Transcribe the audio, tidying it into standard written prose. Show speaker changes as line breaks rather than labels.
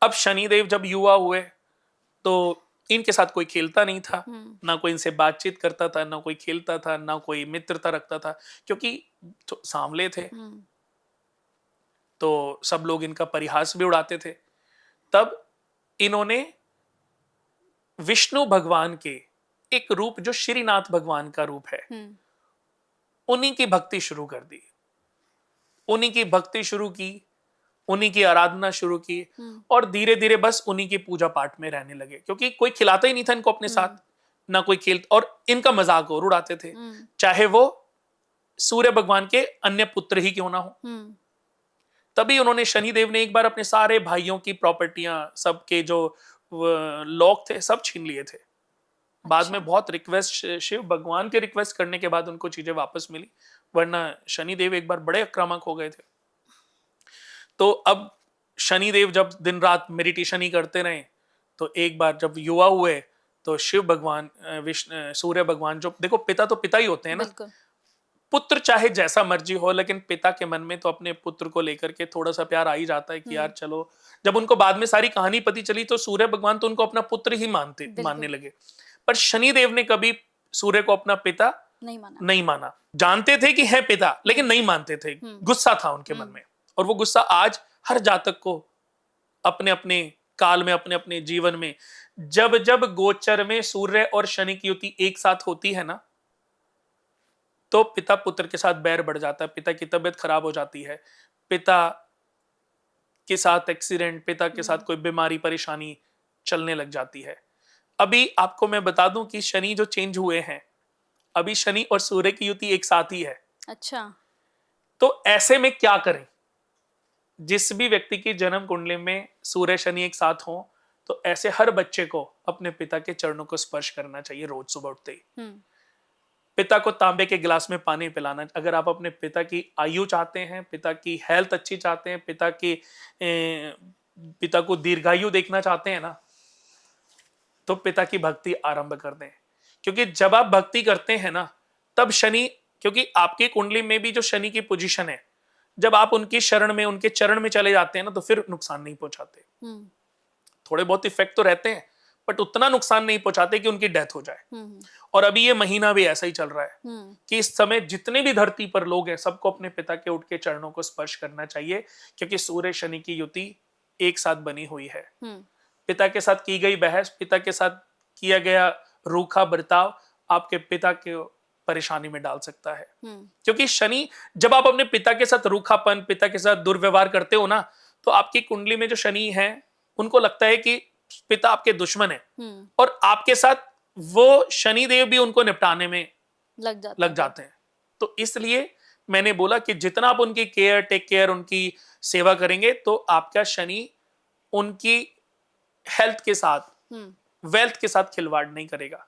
अब शनिदेव जब युवा हुए तो इनके साथ कोई खेलता नहीं था, ना कोई इनसे बातचीत करता था, ना कोई खेलता था, ना कोई मित्रता रखता था, क्योंकि तो सांवले थे। तो सब लोग इनका परिहास भी उड़ाते थे। तब इन्होंने विष्णु भगवान के एक रूप जो श्रीनाथ भगवान का रूप है, उन्हीं की भक्ति शुरू कर दी, उन्हीं की भक्ति शुरू की, उन्हीं की आराधना शुरू की, और धीरे धीरे बस उन्हीं की पूजा पाठ में रहने लगे, क्योंकि कोई खिलाता ही नहीं था इनको अपने साथ, ना कोई खेल, और इनका मजाक और उड़ाते थे, चाहे वो सूर्य भगवान के अन्य पुत्र ही क्यों ना हो। तभी उन्होंने, शनिदेव ने एक बार अपने सारे भाइयों की प्रॉपर्टियां, सबके जो लोग थे, सब छीन लिए थे। बाद में बहुत रिक्वेस्ट, शिव भगवान के रिक्वेस्ट करने के बाद उनको चीजें वापस मिली, वरना शनिदेव एक बार बड़े आक्रामक हो गए थे। तो अब शनिदेव जब दिन रात मेडिटेशन ही करते रहे, तो एक बार जब युवा हुए तो शिव भगवान, विष्णु, सूर्य भगवान, जो देखो पिता तो पिता ही होते हैं ना, पुत्र चाहे जैसा मर्जी हो, लेकिन पिता के मन में तो अपने पुत्र को लेकर के थोड़ा सा प्यार आ ही जाता है कि यार चलो। जब उनको बाद में सारी कहानी पता चली तो सूर्य भगवान तो उनको अपना पुत्र ही मानने लगे, पर शनिदेव ने कभी सूर्य को अपना पिता नहीं माना। जानते थे कि है पिता, लेकिन नहीं मानते थे, गुस्सा था उनके मन में, और वो गुस्सा आज हर जातक को अपने अपने काल में, अपने अपने जीवन में, जब जब गोचर में सूर्य और शनि की युति एक साथ होती है ना, तो पिता पुत्र के साथ बैर बढ़ जाता है, पिता की तबीयत खराब हो जाती है, पिता के साथ एक्सीडेंट, पिता के साथ कोई बीमारी परेशानी चलने लग जाती है। अभी आपको मैं बता दूं कि शनि जो चेंज हुए हैं, अभी शनि और सूर्य की युति एक साथ ही है।
अच्छा,
तो ऐसे में क्या करें? जिस भी व्यक्ति की जन्म कुंडली में सूर्य शनि एक साथ हो, तो ऐसे हर बच्चे को अपने पिता के चरणों को स्पर्श करना चाहिए रोज सुबह उठते ही। पिता को तांबे के गिलास में पानी पिलाना। अगर आप अपने पिता की आयु चाहते हैं, पिता की हेल्थ अच्छी चाहते हैं, पिता को दीर्घायु देखना चाहते हैं ना, तो पिता की भक्ति आरंभ कर दें, क्योंकि जब आप भक्ति करते हैं ना, तब शनि, क्योंकि आपकी कुंडली में भी जो शनि की पोजीशन है, जब आप उनकी शरण में, उनके चरण में चले जाते हैं ना, तो फिर नुकसान नहीं पहुंचाते। थोड़े बहुत इफेक्ट तो रहते हैं, बट उतना नुकसान नहीं पहुंचाते कि उनकी डेथ हो जाए। और अभी ये महीना भी ऐसा ही चल रहा है कि इस समय जितने भी धरती पर लोग हैं, सबको अपने पिता के उठ के चरणों को स्पर्श करना चाहिए, क्योंकि सूर्य शनि की युति एक साथ बनी हुई है। पिता के साथ की गई बहस, पिता के साथ किया गया रूखा बर्ताव आपके पिता के परेशानी में डाल सकता है। क्योंकि शनि, जब आप अपने पिता के साथ रूखापन, पिता के साथ दुर्व्यवहार करते हो ना, तो आपकी कुंडली में जो शनि है, उनको लगता है कि पिता आपके दुश्मन है, और आपके साथ वो शनिदेव भी उनको निपटाने में लग जाते हैं। तो इसलिए मैंने बोला कि जितना आप उनकी केयर, टेक केयर, उनकी सेवा करेंगे, तो आपका शनि उनकी हेल्थ के साथ, वेल्थ के साथ खिलवाड़ नहीं करेगा।